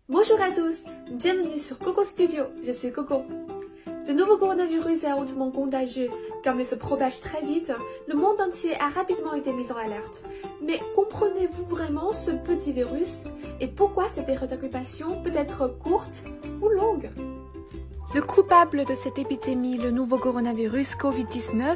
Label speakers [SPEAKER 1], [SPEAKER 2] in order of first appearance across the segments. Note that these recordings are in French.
[SPEAKER 1] Bonjour à tous, bienvenue sur Coco Studio, je suis Coco. Le nouveau coronavirus est hautement contagieux. Comme il se propage très vite, le monde entier a rapidement été mis en alerte. Mais comprenez-vous vraiment ce petit virus? Et pourquoi cette période d'incubation peut être courte ou longue?
[SPEAKER 2] Le coupable de cette épidémie, le nouveau coronavirus Covid-19,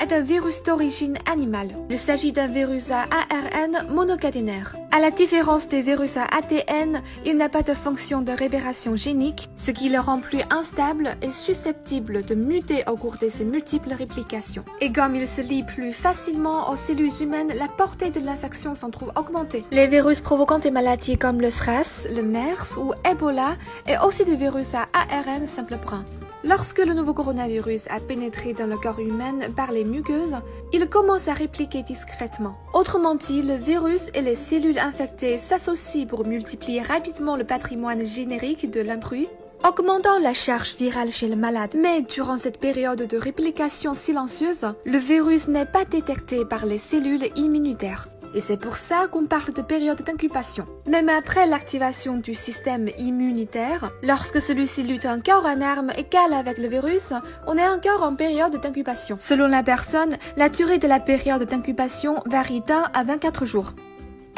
[SPEAKER 2] est un virus d'origine animale. Il s'agit d'un virus à ARN monocaténaire. À la différence des virus à ATN, il n'a pas de fonction de réparation génique, ce qui le rend plus instable et susceptible de muter au cours de ses multiples réplications. Et comme il se lie plus facilement aux cellules humaines, la portée de l'infection s'en trouve augmentée. Les virus provoquant des maladies comme le SRAS, le MERS ou Ebola, et aussi des virus à ARN simple brun. Lorsque le nouveau coronavirus a pénétré dans le corps humain par les muqueuses, il commence à répliquer discrètement. Autrement dit, le virus et les cellules infectées s'associent pour multiplier rapidement le patrimoine générique de l'intrus, augmentant la charge virale chez le malade. Mais durant cette période de réplication silencieuse, le virus n'est pas détecté par les cellules immunitaires. Et c'est pour ça qu'on parle de période d'incubation. Même après l'activation du système immunitaire, lorsque celui-ci lutte encore en armes égales avec le virus, on est encore en période d'incubation. Selon la personne, la durée de la période d'incubation varie d'1 à 24 jours.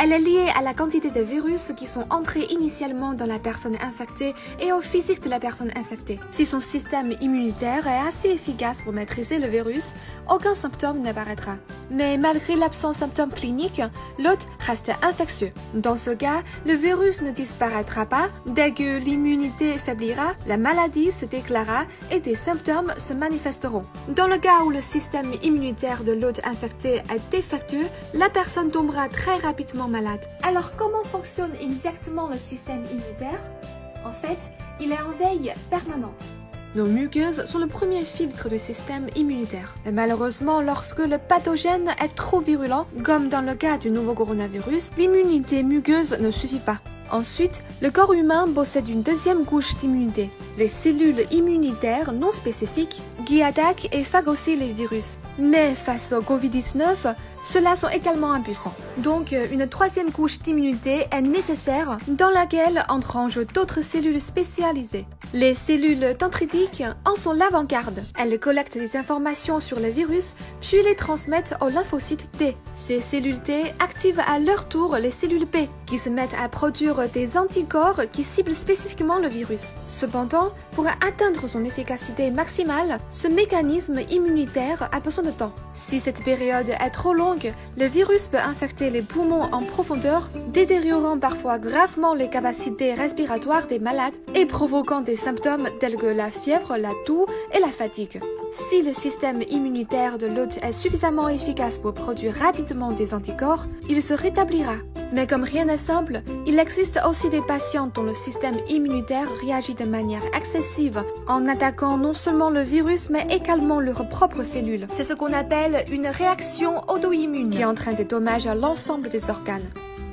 [SPEAKER 2] Elle est liée à la quantité de virus qui sont entrés initialement dans la personne infectée et au physique de la personne infectée. Si son système immunitaire est assez efficace pour maîtriser le virus, aucun symptôme n'apparaîtra. Mais malgré l'absence de symptômes cliniques, l'hôte reste infectieux. Dans ce cas, le virus ne disparaîtra pas. Dès que l'immunité faiblira, la maladie se déclarera et des symptômes se manifesteront. Dans le cas où le système immunitaire de l'hôte infecté est défectueux, la personne tombera très rapidement malade.
[SPEAKER 1] Alors comment fonctionne exactement le système immunitaire? En fait, il est en veille permanente.
[SPEAKER 2] Nos muqueuses sont le premier filtre du système immunitaire. Et malheureusement, lorsque le pathogène est trop virulent, comme dans le cas du nouveau coronavirus, l'immunité muqueuse ne suffit pas. Ensuite, le corps humain possède une deuxième couche d'immunité, les cellules immunitaires non spécifiques qui attaquent et phagocytent les virus. Mais face au Covid-19, ceux-là sont également impuissants. Donc, une troisième couche d'immunité est nécessaire dans laquelle entrent d'autres cellules spécialisées. Les cellules dendritiques en sont l'avant-garde. Elles collectent des informations sur le virus, puis les transmettent aux lymphocytes T. Ces cellules T activent à leur tour les cellules B, qui se mettent à produire des anticorps qui ciblent spécifiquement le virus. Cependant, pour atteindre son efficacité maximale, ce mécanisme immunitaire a besoin de temps. Si cette période est trop longue, le virus peut infecter les poumons en profondeur, détériorant parfois gravement les capacités respiratoires des malades et provoquant des symptômes tels que la fièvre, la toux et la fatigue. Si le système immunitaire de l'hôte est suffisamment efficace pour produire rapidement des anticorps, il se rétablira. Mais comme rien n'est simple, il existe aussi des patients dont le système immunitaire réagit de manière excessive en attaquant non seulement le virus mais également leurs propres cellules. C'est ce qu'on appelle une réaction auto-immune qui entraîne des dommages à l'ensemble des organes.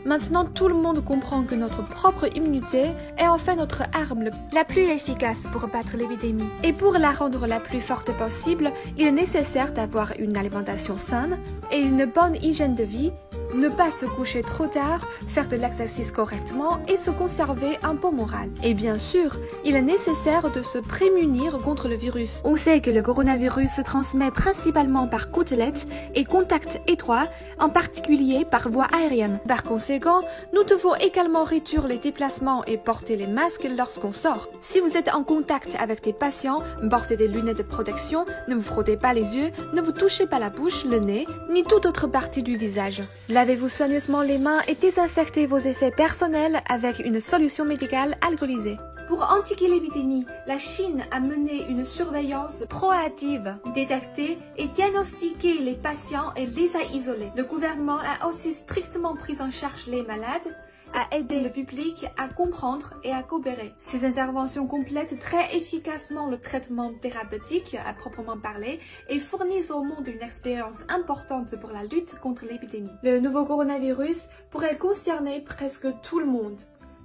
[SPEAKER 2] Maintenant, tout le monde comprend que notre propre immunité est en fait notre arme la plus efficace pour battre l'épidémie. Et pour la rendre la plus forte possible, il est nécessaire d'avoir une alimentation saine et une bonne hygiène de vie, ne pas se coucher trop tard, faire de l'exercice correctement et se conserver un bon moral. Et bien sûr, il est nécessaire de se prémunir contre le virus. On sait que le coronavirus se transmet principalement par gouttelettes et contacts étroits, en particulier par voie aérienne. Par conséquent, nous devons également réduire les déplacements et porter les masques lorsqu'on sort. Si vous êtes en contact avec des patients, portez des lunettes de protection, ne vous frottez pas les yeux, ne vous touchez pas la bouche, le nez, ni toute autre partie du visage. Lavez-vous soigneusement les mains et désinfectez vos effets personnels avec une solution médicale alcoolisée.
[SPEAKER 1] Pour endiguer l'épidémie, la Chine a mené une surveillance proactive, détecté et diagnostiqué les patients et les a isolés. Le gouvernement a aussi strictement pris en charge les malades, a aidé le public à comprendre et à coopérer. Ces interventions complètent très efficacement le traitement thérapeutique à proprement parler et fournissent au monde une expérience importante pour la lutte contre l'épidémie. Le nouveau coronavirus pourrait concerner presque tout le monde.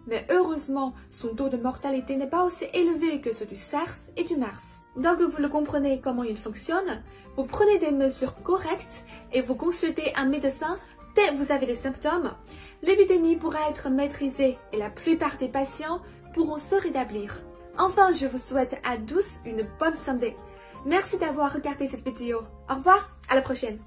[SPEAKER 1] Mais heureusement, son taux de mortalité n'est pas aussi élevé que ceux du SARS et du MERS. Donc vous le comprenez comment il fonctionne, vous prenez des mesures correctes et vous consultez un médecin dès que vous avez des symptômes. l'épidémie pourra être maîtrisée et la plupart des patients pourront se rétablir. Enfin, je vous souhaite à tous une bonne santé. Merci d'avoir regardé cette vidéo. Au revoir, à la prochaine.